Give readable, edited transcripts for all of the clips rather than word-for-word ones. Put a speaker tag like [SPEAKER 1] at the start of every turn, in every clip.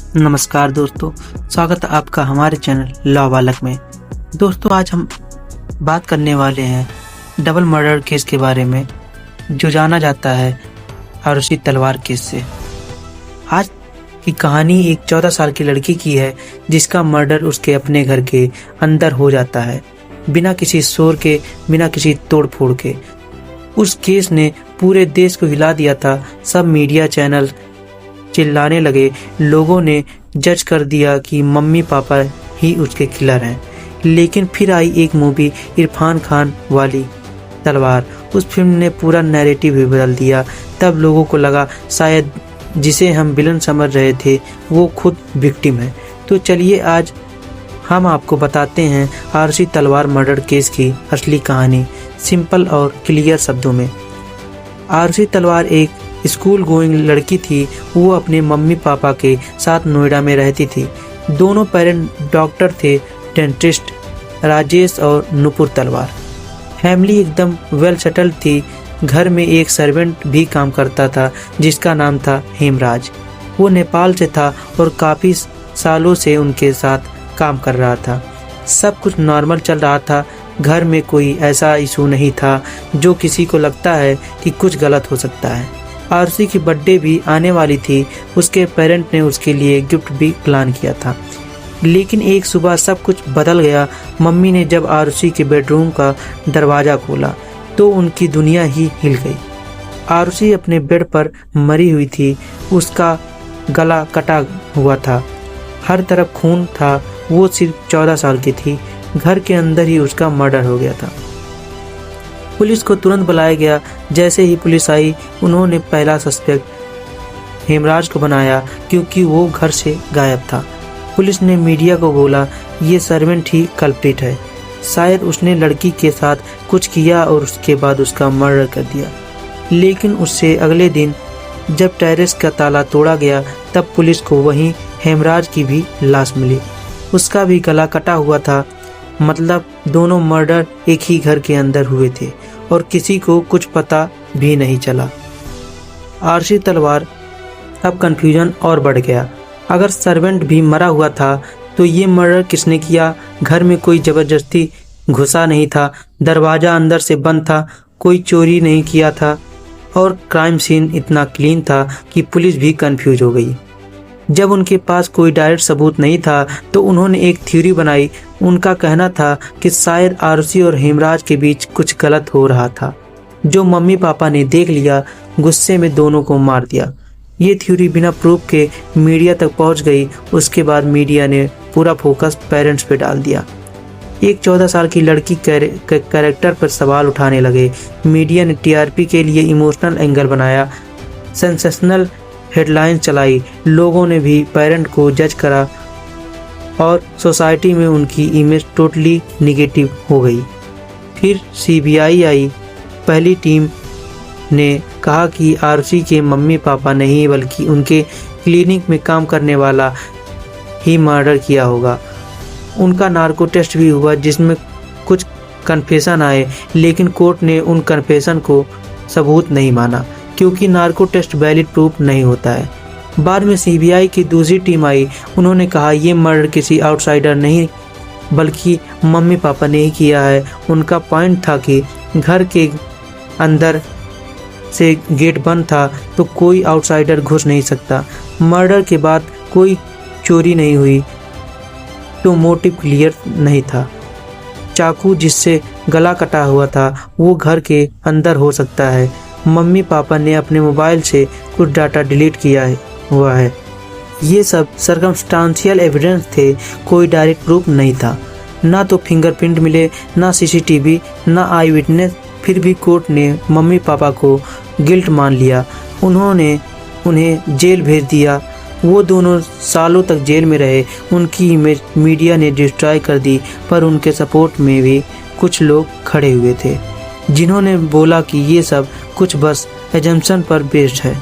[SPEAKER 1] नमस्कार दोस्तों, स्वागत है आपका हमारे चैनल लॉ बालक में। दोस्तों, आज हम बात करने वाले हैं डबल मर्डर केस के बारे में, जो जाना जाता है आरुषि तलवार केस से। आज की कहानी एक 14 साल की लड़की की है, जिसका मर्डर उसके अपने घर के अंदर हो जाता है, बिना किसी शोर के, बिना किसी तोड़ फोड़ के। उस केस ने पूरे देश को हिला दिया था। सब मीडिया चैनल चिल्लाने लगे, लोगों ने जज कर दिया कि मम्मी पापा ही उसके किलर हैं। लेकिन फिर आई एक मूवी इरफान खान वाली तलवार। उस फिल्म ने पूरा नैरेटिव ही बदल दिया। तब लोगों को लगा शायद जिसे हम विलन समझ रहे थे वो खुद विक्टिम है। तो चलिए आज हम आपको बताते हैं आरुषि तलवार मर्डर केस की असली कहानी, सिंपल और क्लियर शब्दों में। आरुषि तलवार एक स्कूल गोइंग लड़की थी। वो अपने मम्मी पापा के साथ नोएडा में रहती थी। दोनों पेरेंट डॉक्टर थे, डेंटिस्ट राजेश और नुपुर तलवार। फैमिली एकदम वेल सेटल्ड थी। घर में एक सर्वेंट भी काम करता था, जिसका नाम था हेमराज। वो नेपाल से था और काफ़ी सालों से उनके साथ काम कर रहा था। सब कुछ नॉर्मल चल रहा था। घर में कोई ऐसा इशू नहीं था जो किसी को लगता है कि कुछ गलत हो सकता है। आरुषि की बर्थडे भी आने वाली थी। उसके पेरेंट ने उसके लिए गिफ्ट भी प्लान किया था। लेकिन एक सुबह सब कुछ बदल गया। मम्मी ने जब आरुषि के बेडरूम का दरवाज़ा खोला तो उनकी दुनिया ही हिल गई। आरुषि अपने बेड पर मरी हुई थी। उसका गला कटा हुआ था, हर तरफ खून था। वो सिर्फ 14 साल की थी। घर के अंदर ही उसका मर्डर हो गया था। पुलिस को तुरंत बुलाया गया। जैसे ही पुलिस आई, उन्होंने पहला सस्पेक्ट हेमराज को बनाया, क्योंकि वो घर से गायब था। पुलिस ने मीडिया को बोला, ये सर्वेंट ही कल्प्रिट है। शायद उसने लड़की के साथ कुछ किया और उसके बाद उसका मर्डर कर दिया। लेकिन उससे अगले दिन जब टेरेस का ताला तोड़ा गया, तब पुलिस को वहीं हेमराज की भी लाश मिली। उसका भी गला कटा हुआ था। मतलब दोनों मर्डर एक ही घर के अंदर हुए थे और किसी को कुछ पता भी नहीं चला। आरुषि तलवार अब कंफ्यूजन और बढ़ गया। अगर सर्वेंट भी मरा हुआ था तो ये मर्डर किसने किया? घर में कोई ज़बरदस्ती घुसा नहीं था, दरवाज़ा अंदर से बंद था, कोई चोरी नहीं किया था और क्राइम सीन इतना क्लीन था कि पुलिस भी कंफ्यूज हो गई। जब उनके पास कोई डायरेक्ट सबूत नहीं था तो उन्होंने एक थ्योरी बनाई। उनका कहना था कि शायद आरुषि और हेमराज के बीच कुछ गलत हो रहा था, जो मम्मी पापा ने देख लिया। गुस्से में दोनों को मार दिया। ये थ्योरी बिना प्रूफ के मीडिया तक पहुंच गई। उसके बाद मीडिया ने पूरा फोकस पेरेंट्स पे डाल दिया। एक 14 साल की लड़की कैरेक्टर पर सवाल उठाने लगे। मीडिया ने टीआरपी के लिए इमोशनल एंगल बनाया, सेंसेशनल हेडलाइंस चलाई। लोगों ने भी पेरेंट को जज करा और सोसाइटी में उनकी इमेज टोटली निगेटिव हो गई। फिर सीबीआई आई। पहली टीम ने कहा कि आरुषि के मम्मी पापा नहीं, बल्कि उनके क्लिनिक में काम करने वाला ही मर्डर किया होगा। उनका नार्को टेस्ट भी हुआ, जिसमें कुछ कन्फेशन आए, लेकिन कोर्ट ने उन कन्फेशन को सबूत नहीं माना, क्योंकि नार्को टेस्ट वैलिड प्रूफ नहीं होता है। बाद में सीबीआई की दूसरी टीम आई। उन्होंने कहा ये मर्डर किसी आउटसाइडर नहीं, बल्कि मम्मी पापा ने ही किया है। उनका पॉइंट था कि घर के अंदर से गेट बंद था तो कोई आउटसाइडर घुस नहीं सकता। मर्डर के बाद कोई चोरी नहीं हुई तो मोटिव क्लियर नहीं था। चाकू जिससे गला कटा हुआ था वो घर के अंदर हो सकता है। मम्मी पापा ने अपने मोबाइल से कुछ डाटा डिलीट किया हुआ है। ये सब सर्कमस्टांशियल एविडेंस थे, कोई डायरेक्ट प्रूफ नहीं था। ना तो फिंगरप्रिंट मिले, ना सीसीटीवी, ना आई विटनेस। फिर भी कोर्ट ने मम्मी पापा को गिल्ट मान लिया। उन्होंने उन्हें जेल भेज दिया। वो दोनों सालों तक जेल में रहे। उनकी इमेज मीडिया ने डिस्ट्रॉय कर दी, पर उनके सपोर्ट में भी कुछ लोग खड़े हुए थे, जिन्होंने बोला कि ये सब कुछ बस एजम्पशन पर बेस्ड है।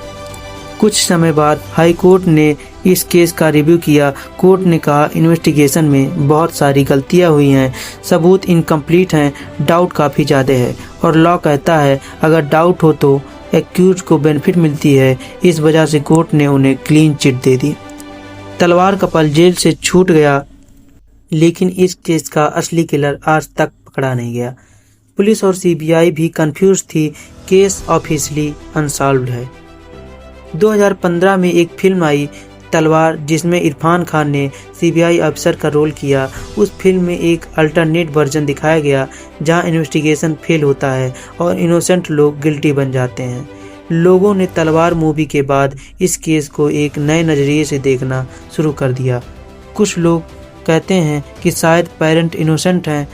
[SPEAKER 1] कुछ समय बाद हाई कोर्ट ने इस केस का रिव्यू किया। कोर्ट ने कहा इन्वेस्टिगेशन में बहुत सारी गलतियां हुई हैं, सबूत इनकम्प्लीट हैं, डाउट काफ़ी ज़्यादा है और लॉ कहता है अगर डाउट हो तो एक्यूज को बेनिफिट मिलती है। इस वजह से कोर्ट ने उन्हें क्लीन चिट दे दी। तलवार का पल जेल से छूट गया, लेकिन इस केस का असली किलर आज तक पकड़ा नहीं गया। पुलिस और सीबीआई भी कंफ्यूज थी। केस ऑफिशियली अनसॉल्व्ड है। 2015 में एक फिल्म आई तलवार, जिसमें इरफान खान ने सीबीआई अफसर का रोल किया। उस फिल्म में एक अल्टरनेट वर्जन दिखाया गया जहां इन्वेस्टिगेशन फेल होता है और इनोसेंट लोग गिल्टी बन जाते हैं। लोगों ने तलवार मूवी के बाद इस केस को एक नए नज़रिए से देखना शुरू कर दिया। कुछ लोग कहते हैं कि शायद पेरेंट इनोसेंट हैं,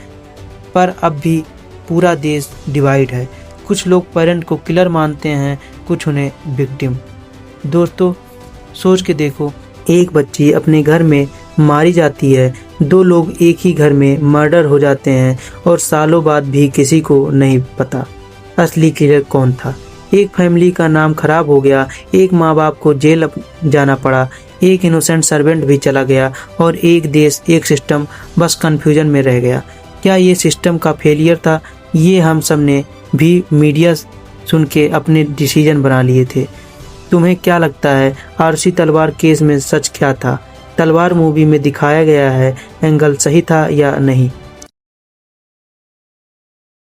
[SPEAKER 1] पर अब भी पूरा देश डिवाइड है। कुछ लोग पेरेंट को किलर मानते हैं, कुछ उन्हें विक्टिम। दोस्तों, सोच के देखो, एक बच्ची अपने घर में मारी जाती है, 2 लोग एक ही घर में मर्डर हो जाते हैं और सालों बाद भी किसी को नहीं पता असली किलर कौन था। एक फैमिली का नाम खराब हो गया, एक माँ बाप को जेल जाना पड़ा, एक इनोसेंट सर्वेंट भी चला गया और एक देश, एक सिस्टम बस कंफ्यूजन में रह गया। क्या ये सिस्टम का फेलियर था? ये हम सब ने भी मीडिया सुन के अपने डिसीजन बना लिए थे। तुम्हें क्या लगता है, आरसी तलवार केस में सच क्या था? तलवार मूवी में दिखाया गया है एंगल सही था या नहीं?